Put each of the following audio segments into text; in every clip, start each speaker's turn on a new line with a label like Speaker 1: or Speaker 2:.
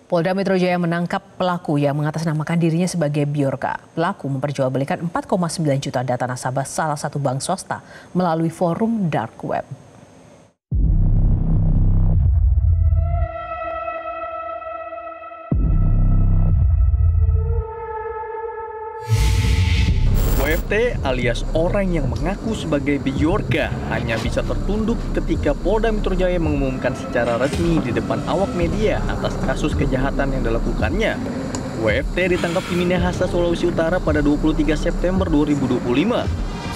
Speaker 1: Polda Metro Jaya menangkap pelaku yang mengatasnamakan dirinya sebagai Bjorka. Pelaku memperjualbelikan 4,9 juta data nasabah salah satu bank swasta melalui forum dark web.
Speaker 2: WFT alias orang yang mengaku sebagai Bjorka hanya bisa tertunduk ketika Polda Metro Jaya mengumumkan secara resmi di depan awak media atas kasus kejahatan yang dilakukannya. WFT ditangkap di Minahasa, Sulawesi Utara pada 23 September 2025.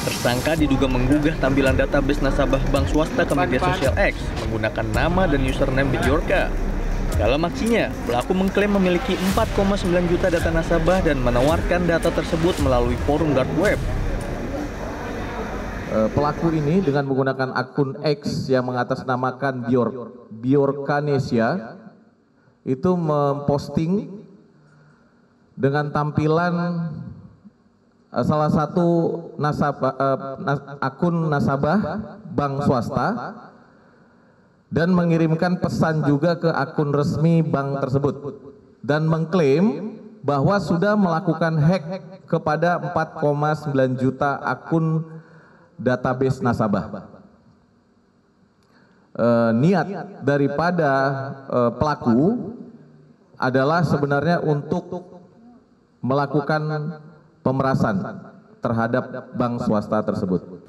Speaker 2: Tersangka diduga menggugah tampilan database nasabah bank swasta ke media sosial X menggunakan nama dan username Bjorka. Dalam aksinya, pelaku mengklaim memiliki 4,9 juta data nasabah dan menawarkan data tersebut melalui forum dark web.
Speaker 3: Pelaku ini dengan menggunakan akun X yang mengatasnamakan Bjorkanesia itu memposting dengan tampilan salah satu akun nasabah bank swasta dan mengirimkan pesan juga ke akun resmi bank tersebut dan mengklaim bahwa sudah melakukan hack kepada 4,9 juta akun database nasabah. Niat daripada pelaku adalah sebenarnya untuk melakukan pemerasan terhadap bank swasta tersebut.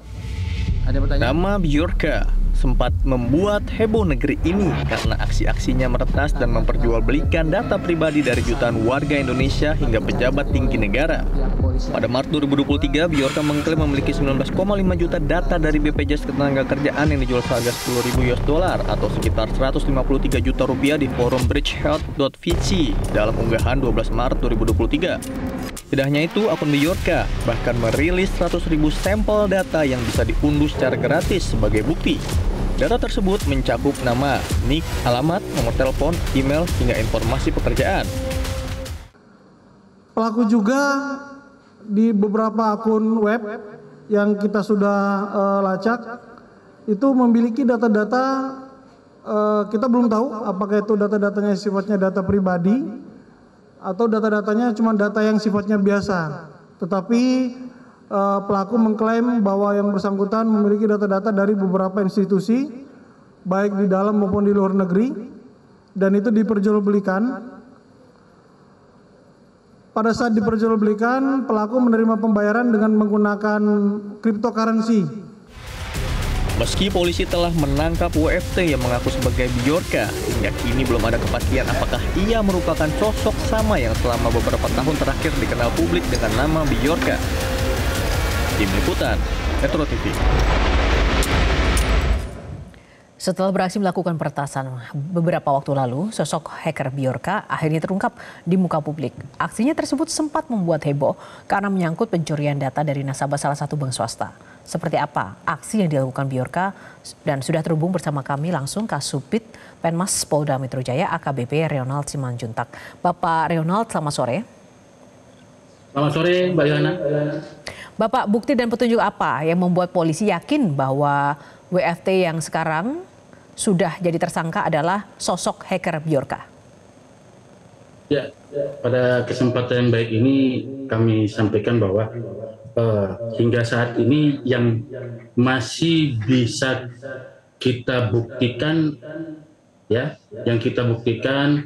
Speaker 2: Nama Bjorka sempat membuat heboh negeri ini karena aksi-aksinya meretas dan memperjualbelikan data pribadi dari jutaan warga Indonesia hingga pejabat tinggi negara. Pada Maret 2023, Bjorka mengklaim memiliki 19,5 juta data dari BPJS Ketenagakerjaan yang dijual seharga $10.000 atau sekitar 153 juta rupiah di forum bridgehealth.vc dalam unggahan 12 Maret 2023. Tidak hanya itu, akun Bjorka bahkan merilis 100.000 sampel data yang bisa diunduh secara gratis sebagai bukti. Data tersebut mencakup nama, nik, alamat, nomor telepon, email, hingga informasi pekerjaan.
Speaker 4: Pelaku juga di beberapa akun web yang kita sudah lacak itu memiliki data-data, kita belum tahu apakah itu data-datanya sifatnya data pribadi atau data-datanya cuma data yang sifatnya biasa. Tetapi pelaku mengklaim bahwa yang bersangkutan memiliki data-data dari beberapa institusi, baik di dalam maupun di luar negeri, dan itu diperjualbelikan. Pada saat diperjualbelikan, pelaku menerima pembayaran dengan menggunakan cryptocurrency.
Speaker 2: Meski polisi telah menangkap WFT yang mengaku sebagai Bjorka, hingga kini belum ada kepastian apakah ia merupakan sosok sama yang selama beberapa tahun terakhir dikenal publik dengan nama Bjorka. Tim Liputan, Metro TV.
Speaker 1: Setelah beraksi melakukan peretasan beberapa waktu lalu, sosok hacker Bjorka akhirnya terungkap di muka publik. Aksinya tersebut sempat membuat heboh karena menyangkut pencurian data dari nasabah salah satu bank swasta. Seperti apa aksi yang dilakukan Bjorka? Dan sudah terhubung bersama kami langsung Kasubdit Penmas Polda Metro Jaya AKBP Reonald Simanjuntak. Bapak Reonald, selamat sore.
Speaker 5: Selamat sore, Mbak Yohana.
Speaker 1: Bapak, bukti dan petunjuk apa yang membuat polisi yakin bahwa WFT yang sekarang sudah jadi tersangka adalah sosok hacker Bjorka?
Speaker 5: Ya, pada kesempatan yang baik ini kami sampaikan bahwa hingga saat ini yang masih bisa kita buktikan, ya, yang kita buktikan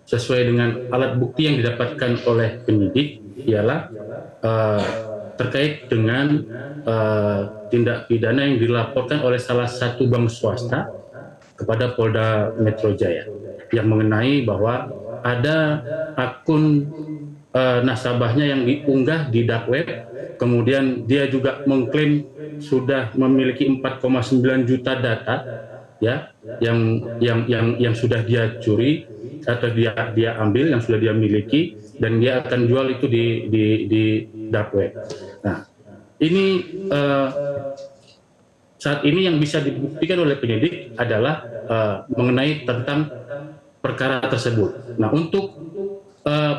Speaker 5: sesuai dengan alat bukti yang didapatkan oleh penyidik ialah terkait dengan tindak pidana yang dilaporkan oleh salah satu bank swasta kepada Polda Metro Jaya yang mengenai bahwa ada akun nasabahnya yang diunggah di dark web, kemudian dia juga mengklaim sudah memiliki 4,9 juta data, ya, yang sudah dia curi atau dia ambil, yang sudah dia miliki, dan dia akan jual itu di dark web. Nah, ini saat ini yang bisa dibuktikan oleh penyidik adalah mengenai tentang perkara tersebut. Nah, untuk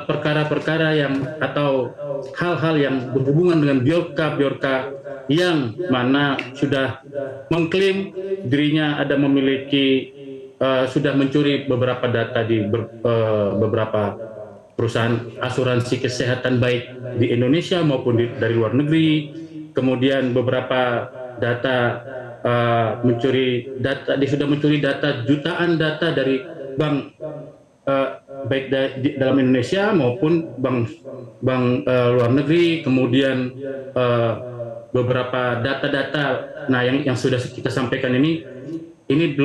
Speaker 5: perkara-perkara yang atau hal-hal yang berhubungan dengan Bjorka yang mana sudah mengklaim dirinya ada memiliki sudah mencuri beberapa data di beberapa perusahaan asuransi kesehatan baik di Indonesia maupun dari luar negeri. Kemudian beberapa data dia sudah mencuri data jutaan data dari bank baik dalam Indonesia maupun bank luar negeri. Kemudian beberapa data-data, nah yang sudah kita sampaikan ini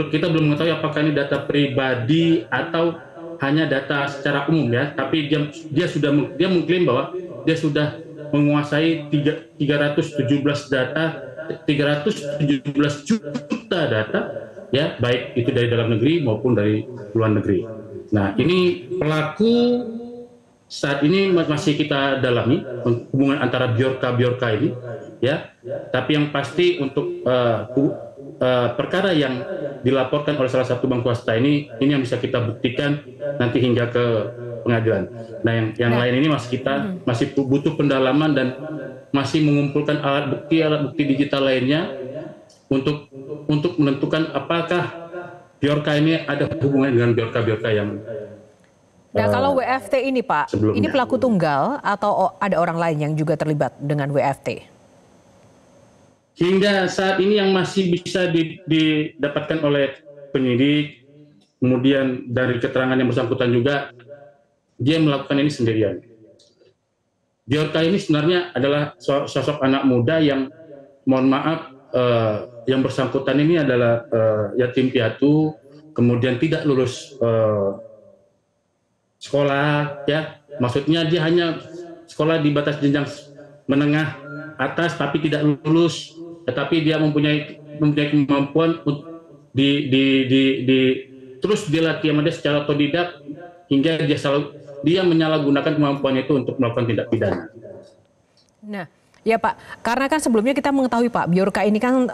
Speaker 5: kita belum mengetahui apakah ini data pribadi atau hanya data secara umum ya, tapi dia mengklaim bahwa dia sudah menguasai 317 juta data ya, baik itu dari dalam negeri maupun dari luar negeri. Nah, ini pelaku saat ini masih kita dalami hubungan antara Bjorka ini ya, tapi yang pasti untuk perkara yang dilaporkan oleh salah satu bank swasta ini yang bisa kita buktikan nanti hingga ke pengadilan. Nah, yang lain ini masih butuh pendalaman dan masih mengumpulkan alat bukti digital lainnya untuk menentukan apakah Bjorka ini ada hubungan dengan Bjorka yang
Speaker 1: Nah, kalau WFT ini Pak, sebelumnya. Ini pelaku tunggal atau ada orang lain yang juga terlibat dengan WFT?
Speaker 5: Hingga saat ini yang masih bisa didapatkan oleh penyidik, kemudian dari keterangan yang bersangkutan juga, dia melakukan ini sendirian. Bjorka ini sebenarnya adalah sosok anak muda yang, mohon maaf, yang bersangkutan ini adalah yatim piatu, kemudian tidak lulus sekolah, ya, maksudnya dia hanya sekolah di batas jenjang menengah atas, tapi tidak lulus, tetapi dia mempunyai kemampuan terus dilatih sama dia secara otodidak hingga dia menyalahgunakan kemampuan itu untuk melakukan tindak pidana.
Speaker 1: Nah, ya Pak, karena kan sebelumnya kita mengetahui Pak, Bjorka ini kan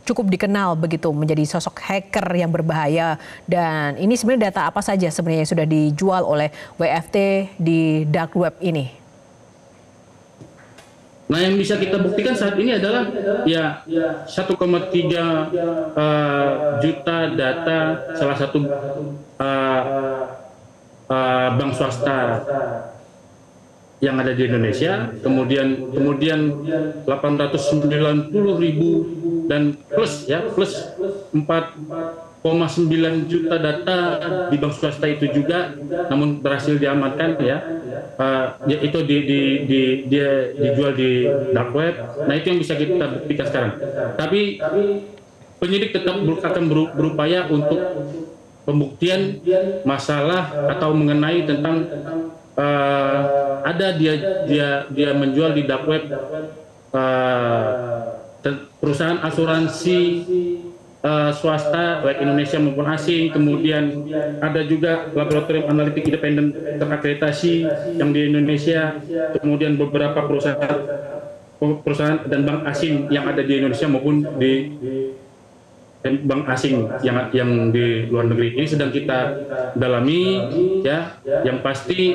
Speaker 1: cukup dikenal begitu menjadi sosok hacker yang berbahaya, dan ini sebenarnya data apa saja sebenarnya yang sudah dijual oleh WFT di dark web ini?
Speaker 5: Nah, yang bisa kita buktikan saat ini adalah ya 1,3 juta data salah satu bank swasta yang ada di Indonesia, kemudian 890.000 dan plus 4,9 juta data di bank swasta itu juga, namun berhasil diamankan ya. Itu dia dijual di dark web. Nah, itu yang bisa kita buktikan sekarang. Tapi penyidik tetap akan berupaya untuk pembuktian masalah atau mengenai tentang ada dia menjual di dark web perusahaan asuransi swasta baik Indonesia maupun asing, kemudian ada juga laboratorium analitik independen terakreditasi yang di Indonesia, kemudian beberapa perusahaan dan bank asing yang ada di Indonesia maupun di bank asing yang di luar negeri. Ini sedang kita dalami ya, yang pasti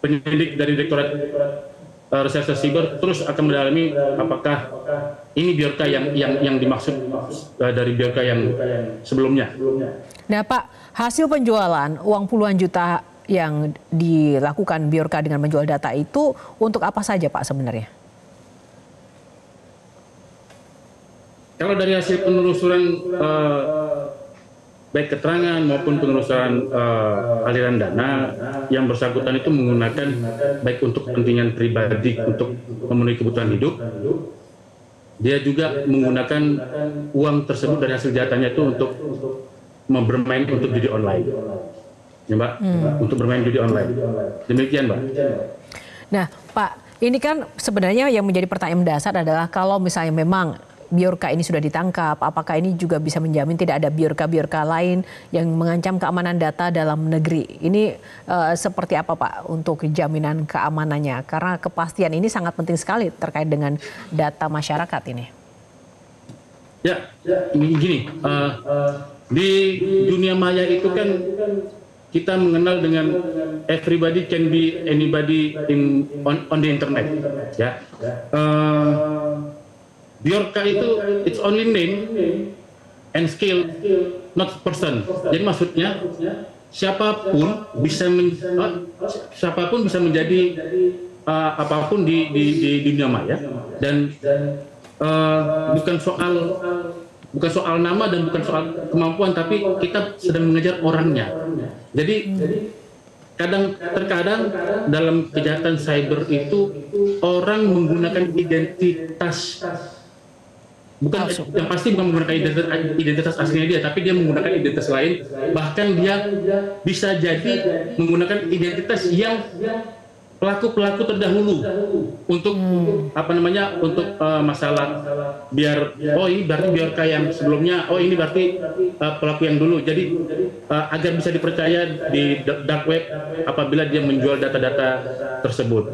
Speaker 5: penyidik dari Direktorat Reserse Siber terus akan mendalami apakah ini Bjorka yang dimaksud dari Bjorka yang sebelumnya.
Speaker 1: Nah Pak, hasil penjualan uang puluhan juta yang dilakukan Bjorka dengan menjual data itu untuk apa saja Pak sebenarnya?
Speaker 5: Kalau dari hasil penelusuran baik keterangan maupun penelusuran aliran dana, yang bersangkutan itu menggunakan baik untuk kepentingan pribadi untuk memenuhi kebutuhan hidup, dia juga menggunakan uang tersebut dari hasil jahatannya itu untuk bermain untuk judi online, ya Mbak, untuk bermain judi online. Demikian Mbak.
Speaker 1: Nah Pak, ini kan sebenarnya yang menjadi pertanyaan mendasar adalah kalau misalnya memang Bjorka ini sudah ditangkap, apakah ini juga bisa menjamin tidak ada Bjorka lain yang mengancam keamanan data dalam negeri? Ini seperti apa Pak untuk jaminan keamanannya? Karena kepastian ini sangat penting sekali terkait dengan data masyarakat ini.
Speaker 5: Ya, gini, di dunia maya itu kan kita mengenal dengan everybody can be anybody on the internet, ya. Bjorka itu it's only name, and skill, not person. Jadi maksudnya siapapun bisa menjadi apapun di dunia maya, dan bukan soal nama dan bukan soal kemampuan, tapi kita sedang mengejar orangnya. Jadi terkadang dalam kejahatan cyber itu orang menggunakan identitas, bukan yang pasti bukan menggunakan identitas aslinya dia, tapi dia menggunakan identitas lain, bahkan dia bisa jadi menggunakan identitas yang pelaku terdahulu untuk untuk masalah biar ini berarti Bjorka yang sebelumnya, ini berarti pelaku yang dulu. Jadi agar bisa dipercaya di dark web apabila dia menjual data-data tersebut.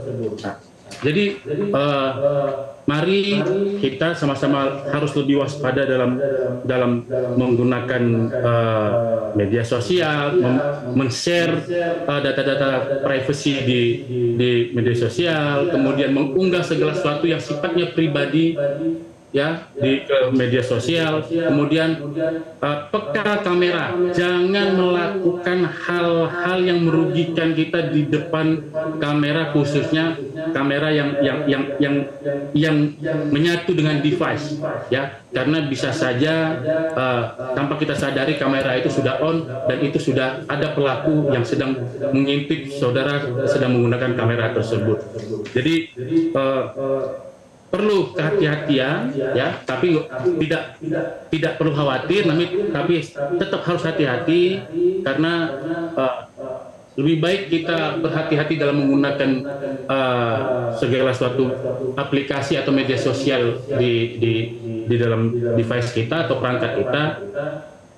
Speaker 5: Jadi mari kita sama-sama harus lebih waspada dalam menggunakan media sosial, men-share data-data privacy di media sosial, kemudian mengunggah segala sesuatu yang sifatnya pribadi ya di media sosial, kemudian peka kamera, jangan melakukan hal-hal yang merugikan kita di depan kamera, khususnya kamera yang menyatu dengan device, ya, karena bisa saja tanpa kita sadari kamera itu sudah on dan itu sudah ada pelaku yang sedang mengintip saudara sedang menggunakan kamera tersebut. Jadi perlu kehati-hatian, ya, tapi tidak perlu khawatir, tapi tetap harus hati-hati karena lebih baik kita berhati-hati dalam menggunakan segala suatu aplikasi atau media sosial di dalam device kita atau perangkat kita,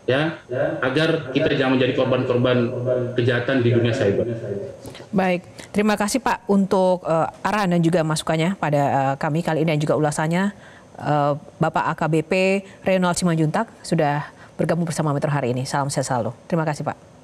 Speaker 5: ya, agar kita jangan menjadi korban-korban kejahatan di dunia cyber.
Speaker 1: Baik, terima kasih Pak untuk arahan dan juga masukannya pada kami kali ini dan juga ulasannya. Bapak AKBP Reynold Simanjuntak sudah bergabung bersama Metro hari ini. Salam sehat selalu. Terima kasih Pak.